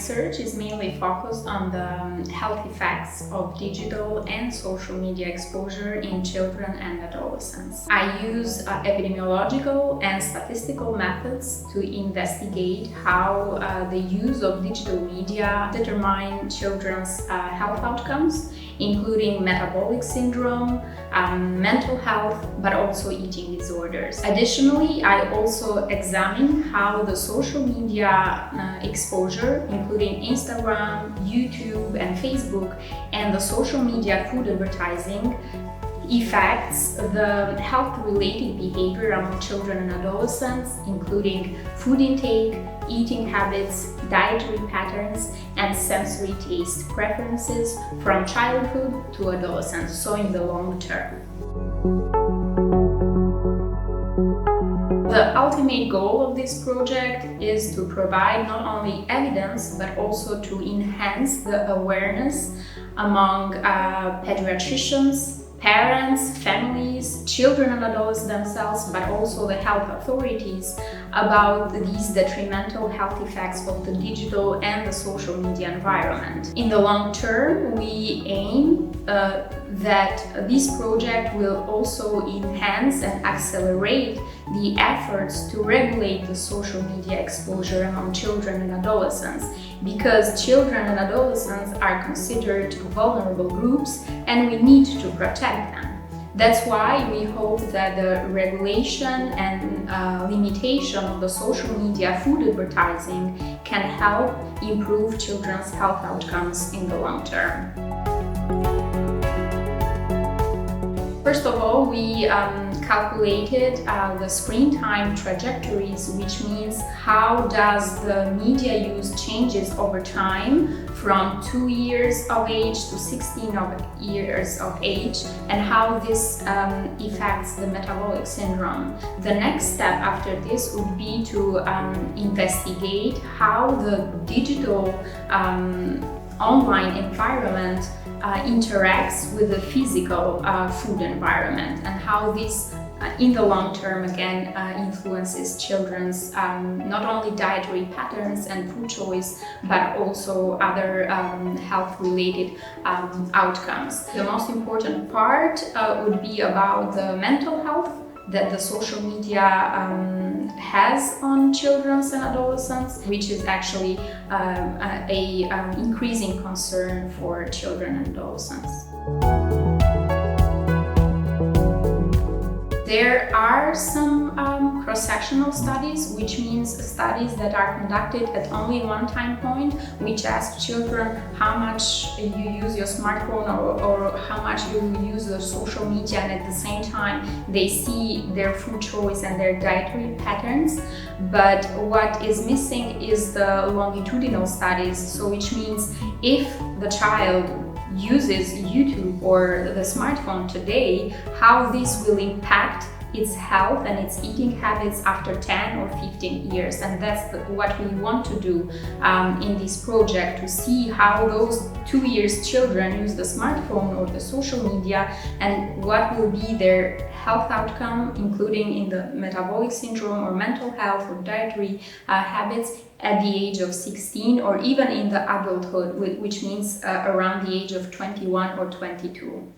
research is mainly focused on the health effects of digital and social media exposure in children and adolescents. I use epidemiological and statistical methods to investigate how the use of digital media determine children's health outcomes, including metabolic syndrome, mental health, but also eating disorders. Additionally, I also examine how the social media exposure, including Instagram, YouTube, and Facebook, and the social media food advertising affects the health-related behavior among children and adolescents, including food intake, eating habits, dietary patterns, and sensory taste preferences from childhood to adolescence, so in the long term. The ultimate goal of this project is to provide not only evidence but also to enhance the awareness among pediatricians, parents, families, children and adults themselves, but also the health authorities about these detrimental health effects of the digital and the social media environment. In the long term, we aim that this project will also enhance and accelerate the efforts to regulate the social media exposure among children and adolescents, because children and adolescents are considered vulnerable groups and we need to protect them. That's why we hope that the regulation and limitation of the social media food advertising can help improve children's health outcomes in the long term. First of all, we calculated the screen time trajectories, which means how does the media use changes over time from 2 years of age to 16 years of age, and how this affects the metabolic syndrome. The next step after this would be to investigate how the digital online environment interacts with the physical food environment, and how this in the long term again influences children's not only dietary patterns and food choice, but also other health related outcomes. The most important part would be about the mental health that the social media has on children and adolescents, which is actually a increasing concern for children and adolescents. There are some cross-sectional studies, which means studies that are conducted at only one time point, which ask children how much you use your smartphone or how much you use the social media, and at the same time they see their food choice and their dietary patterns. But what is missing is the longitudinal studies, so which means if the child uses YouTube or the smartphone today, how this will impact its health and its eating habits after 10 or 15 years. And that's what we want to do in this project, to see how those 2 years children use the smartphone or the social media and what will be their health outcome, including in the metabolic syndrome or mental health or dietary habits at the age of 16 or even in the adulthood, which means around the age of 21 or 22.